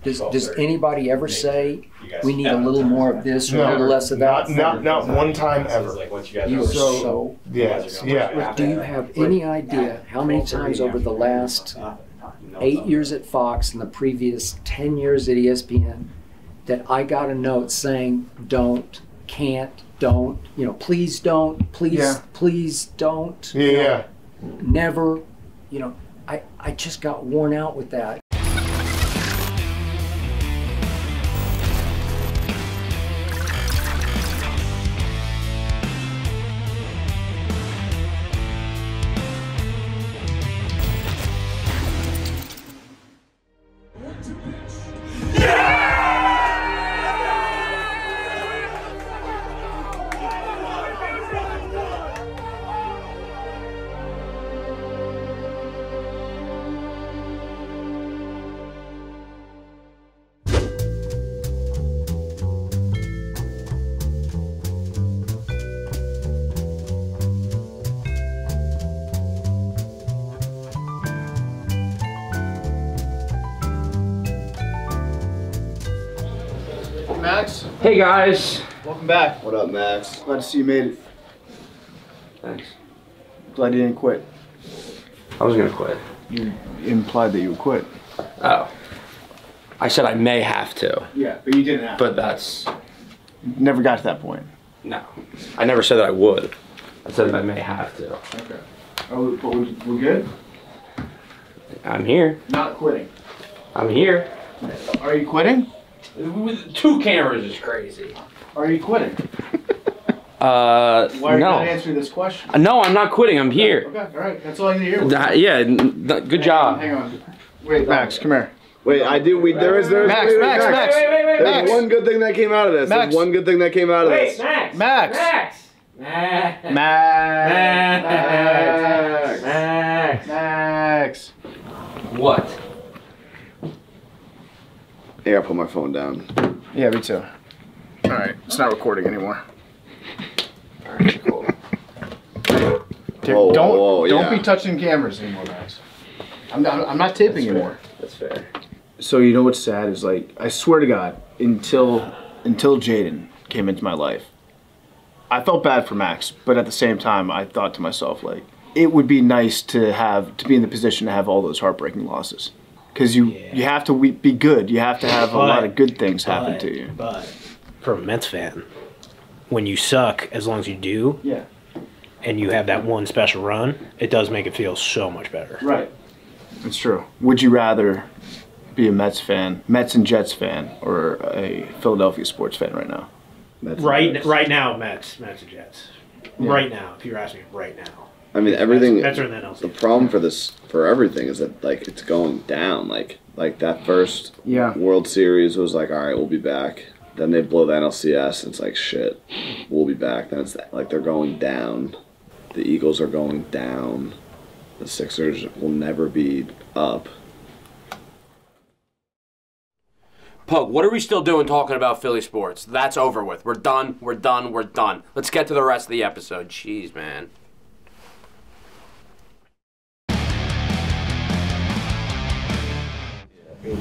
Does anybody ever say we need a little more of this or a little less of that? Not one time ever. You are so yeah. Do you have any idea how many times over the last 8 years at Fox and the previous 10 years at ESPN that I got a note saying don't, can't, don't, please don't, please don't, never, I just got worn out with that. Max. Hey guys. Welcome back. What up, Max? Glad to see you made it. Thanks. Glad you didn't quit. I was gonna quit. You implied that you would quit. Oh. I said I may have to. Yeah, but you didn't have to. But that's... Never got to that point. No. I never said that I would. I said that I may have to. Okay. Oh, but we're good? I'm here. Not quitting. I'm here. Are you quitting? With 2 cameras is crazy. Are you quitting? Why are you not answering this question? No, I'm not quitting. I'm here. Okay, all right. That's all I need to hear. Good job. Hang on. Wait, Max, come here. Wait, there's Max. There's one good thing that came out of this. Max. There's one good thing that came out of this. Max. What? I gotta put my phone down. Yeah, me too. All right, it's not recording anymore. All right, cool. Don't be touching cameras anymore, Max. I'm not taping anymore. That's fair. So you know what's sad is, like, I swear to God, until Jaden came into my life, I felt bad for Max, but at the same time, I thought to myself, like, it would be nice to be in the position to have all those heartbreaking losses. Because you have to be good. You have to have a lot of good things happen to you. But for a Mets fan, when you suck, as long as you do, and you have that one special run, it does make it feel so much better. Right. It's true. Would you rather be a Mets fan, Mets and Jets fan, or a Philadelphia sports fan right now? Right now, Mets and Jets. Yeah. Right now, if you're asking me right now. I mean, everything. Mets are the the problem for everything is that, like, it's going down. Like that first World Series was like, all right, we'll be back. Then they blow the NLCS. It's like, shit, we'll be back. Then it's like they're going down. The Eagles are going down. The Sixers will never be up. Poke, what are we still doing talking about Philly sports? That's over with. We're done. We're done. We're done. Let's get to the rest of the episode. Jeez, man.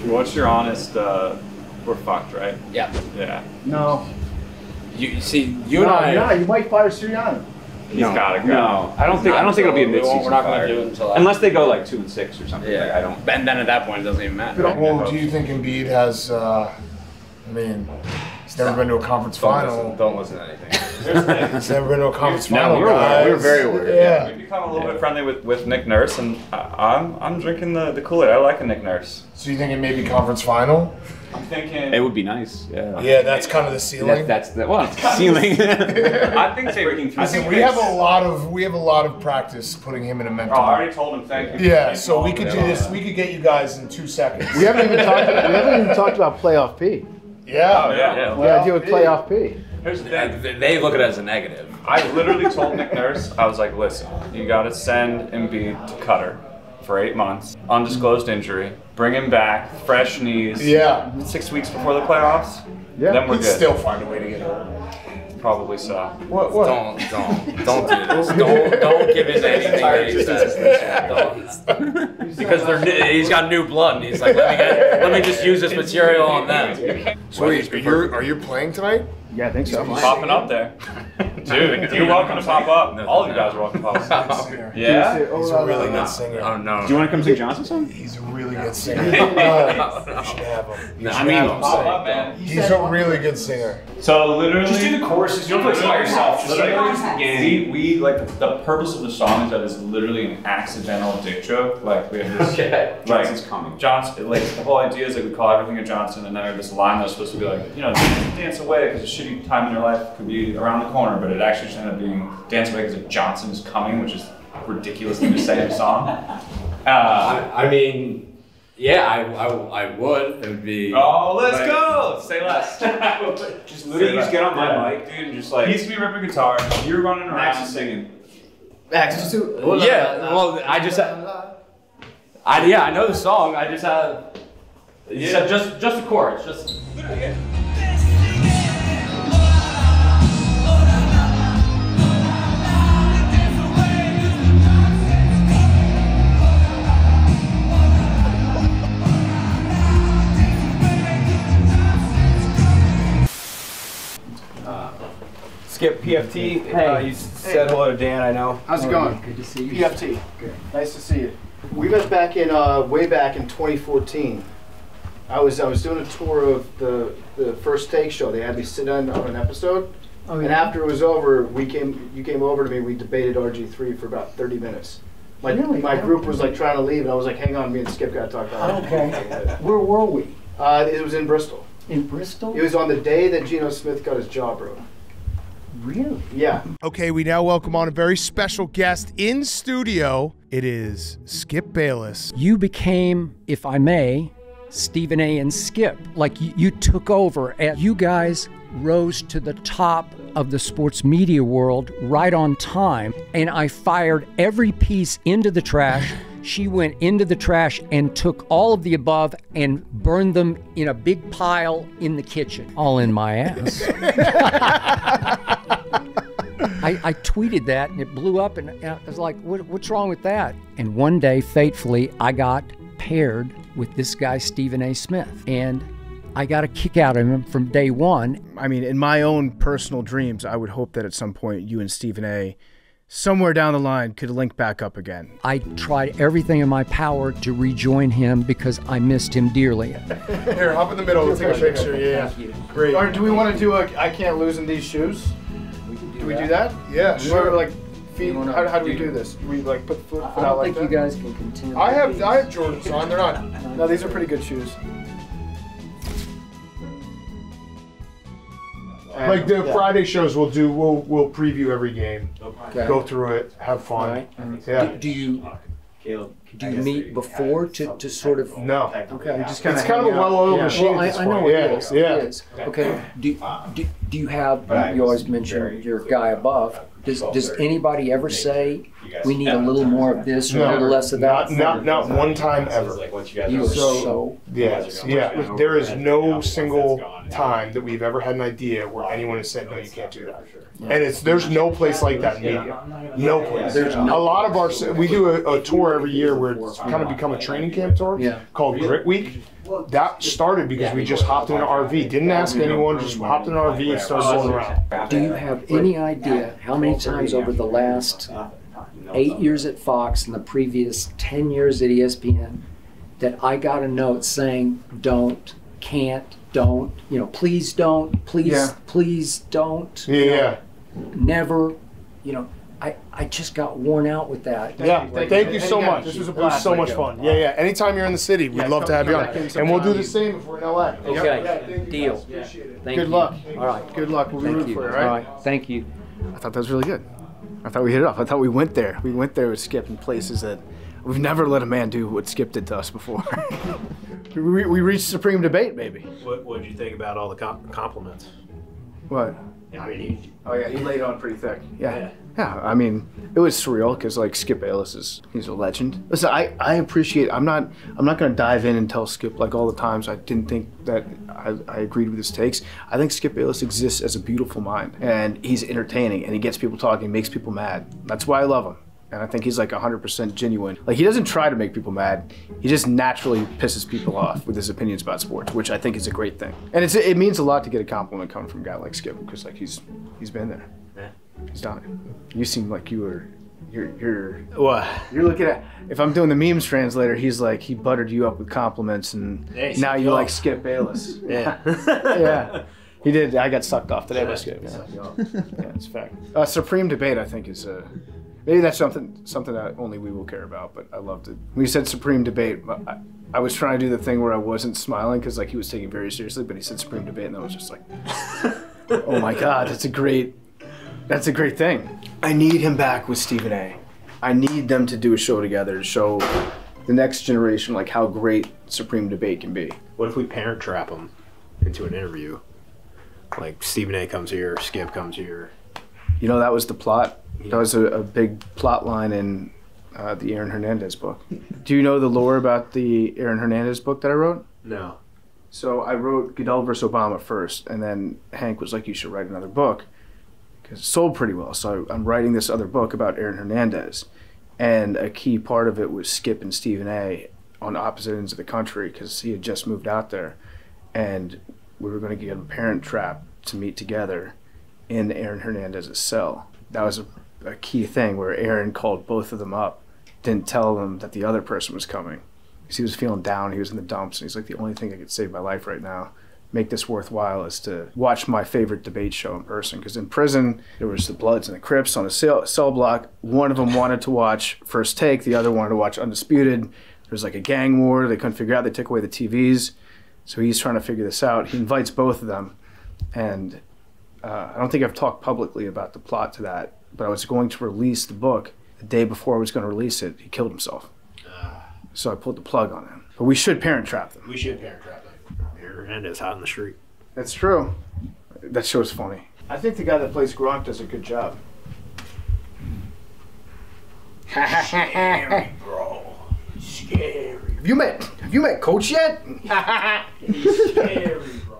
Once you're honest, we're fucked, right? Yeah. Yeah. No. You see, you and I. You might fire Sirianni. He's gotta go. No, I don't think it'll be a mid-season. We're not going to do it until unless they go like 2-6 or something. Yeah. Like, I don't. And then at that point, it doesn't even matter. Well, do you think Embiid has? He's never been to a conference final. Don't listen to anything. He's never been to a conference final. We were very aware. Yeah. We've become a little bit friendly with Nick Nurse, and I'm drinking the Kool-Aid. I like a Nick Nurse. So you think it may be conference final? I'm thinking It would be nice. Yeah. Yeah, that's kind of the ceiling. That's the ceiling. I think we have a lot of practice putting him in a mental. Oh, I already told him thank you. Yeah, so we could do this. We could get you guys in 2 seconds. We haven't even talked about playoff P. Yeah. Oh, yeah. The idea with playoff P. Here's the thing. They look at it as a negative. I literally told Nick Nurse, I was like, listen, you got to send Embiid to Qatar for 8 months, undisclosed injury, bring him back, fresh knees. Yeah. 6 weeks before the playoffs. Yeah. Then we're He'd good. still find a way to get hurt. Probably so. What? Don't do this. Don't give in to anything that he says. Because he's got new blood, and he's like, let me just use this material on them. So wait, are you playing tonight? Yeah, I think so. Popping up there. Dude, you're welcome to pop up. All of you guys are welcome to pop up. Yeah? He's a really good singer. Oh, no. Do you want to come sing Johnson's song? He's a really good singer. You should have him. Pop up, man. He's a really good singer. So literally, Just do the choruses. You don't play by yourself. Just literally, we like the purpose of the song is that it's literally an accidental dick joke. Like we have this, Johnson's coming. Johnson, like the whole idea is like we call everything a Johnson, and then there's this line that's supposed to be like, you know, dance away because a shitty time in your life could be around the corner, but it actually just ended up being dance away because a Johnson is coming, which is a ridiculous thing to say in a song. I mean. Yeah, I would. It would be. Oh, let's go! Say less. Just literally just get on my mic, dude, and just like. He used to be ripping guitar. You're running around. Max is singing. Max, just do. Yeah, well, I just. I know the song. I just have. Yeah, just the chorus. Just. Skip PFT. Hey. You said hello to Dan, I know. How's it going? Good to see you. PFT. Good. Nice to see you. We met back in way back in 2014. I was doing a tour of the First Take show. They had me sit on an episode, and after it was over, you came over to me. We debated RG3 for about 30 minutes. My group was like trying to leave, and I was like, "Hang on, me and Skip got to talk about it." Okay. Where were we? It was in Bristol. In Bristol? It was on the day that Geno Smith got his jaw broken. Really? Yeah. Okay, we now welcome on a very special guest in studio. It is Skip Bayless. You became, if I may, Stephen A. and Skip. Like you took over, and you guys rose to the top of the sports media world right on time. And I fired every piece into the trash. She went into the trash and took all of the above and burned them in a big pile in the kitchen, all in my ass. I tweeted that and it blew up, and I was like, what's wrong with that? And one day, fatefully, I got paired with this guy, Stephen A. Smith, and I got a kick out of him from day one. I mean, in my own personal dreams, I would hope that at some point you and Stephen A. somewhere down the line could link back up again. I tried everything in my power to rejoin him because I missed him dearly. Here, hop in the middle. Let's take a picture. Yeah. Thank you. Great. Or do we want to do a I can't lose in these shoes? Do we do that? Yeah, Sure. sure. Like, feet. How do we do this? Do we like put the foot I out don't like think that? you guys can continue. I have Jordans on. They're not. No, these are pretty good shoes. Like the Friday shows, we'll preview every game, Okay. go through it, have fun. Right. Yeah. Do you meet before to sort of? No. Okay. It's kind of a well-oiled machine. Well, at this I know point. it is. Yeah. It is. Okay. Do you have? You always mention your guy above. Does anybody ever say we need a little more of this or a little less of that? Not one time ever. You are so. Yes. Yeah. There is no single time that we've ever had an idea where anyone has said, no, you can't do that. And there's no place like that in media. No place. A lot of we do a tour every year where it's kind of become a training camp tour called Grit Week. That started because we just hopped in an RV, didn't ask anyone, just hopped in an RV and started going around. Do you have any idea how many times over the last 8 years at Fox and the previous 10 years at ESPN that I got a note saying don't, can't, don't, please don't, please don't, never, I just got worn out with that. Yeah, thank you so much. This was so much fun. Yeah. Anytime you're in the city, we'd love to have you on. And we'll do the same if we're in LA. Okay, deal. Thank you. Good luck. All right. Good luck. We'll be rooting for you, all right? All right, thank you. I thought that was really good. I thought we hit it off. I thought we went there. We went there with Skip in places that we've never let a man do what Skip did to us before. we reached supreme debate, maybe. What did you think about all the compliments? What? I mean, he laid on pretty thick. Yeah. I mean, it was surreal because like Skip Bayless he's a legend. Listen, I appreciate. I'm not going to dive in and tell Skip like all the times I didn't think that I agreed with his takes. I think Skip Bayless exists as a beautiful mind, and he's entertaining, and he gets people talking, makes people mad. That's why I love him. And I think he's like 100% genuine. Like, he doesn't try to make people mad. He just naturally pisses people off with his opinions about sports, which I think is a great thing. And it means a lot to get a compliment coming from a guy like Skip, because like he's been there. Yeah. He's done it. You seem like you're looking at, if I'm doing the memes translator, he's like, he buttered you up with compliments, and now you like Skip Bayless. Yeah. Yeah. He did. I got sucked off today by Skip. Yeah, it's a fact. Supreme Debate, I think, is maybe that's something that only we will care about, but I loved it. When you said Supreme Debate, I was trying to do the thing where I wasn't smiling because like he was taking it very seriously, but he said Supreme Debate, and I was just like, oh my God, that's a great thing. I need him back with Stephen A. I need them to do a show together to show the next generation like how great Supreme Debate can be. What if we parent trap him into an interview? Like Stephen A. comes here, Skip comes here. You know, that was the plot. That was a big plot line in the Aaron Hernandez book. Do you know the lore about the Aaron Hernandez book that I wrote? No. So I wrote Goodell vs. Obama first, and then Hank was like, you should write another book, because it sold pretty well. So I'm writing this other book about Aaron Hernandez, and a key part of it was Skip and Stephen A. on opposite ends of the country, because he had just moved out there, and we were going to get a parent trap to meet together in Aaron Hernandez's cell. That was a key thing where Aaron called both of them up, didn't tell them that the other person was coming, because he was feeling down, he was in the dumps, and he's like, the only thing that could save my life right now, make this worthwhile, is to watch my favorite debate show in person. Because in prison, there was the Bloods and the Crips on a cell block. One of them wanted to watch First Take, the other wanted to watch Undisputed. There was like a gang war, they couldn't figure out, they took away the TVs. So he's trying to figure this out. He invites both of them, and I don't think I've talked publicly about the plot to that, but I was going to release the book. The day before I was going to release it, he killed himself. So I pulled the plug on him. But we should parent trap them. We should parent trap them. Aaron Hernandez hot in the street. That's true. That show's funny. I think the guy that plays Gronk does a good job. Scary, bro. Scary. Have you met Coach yet? He's scary, bro.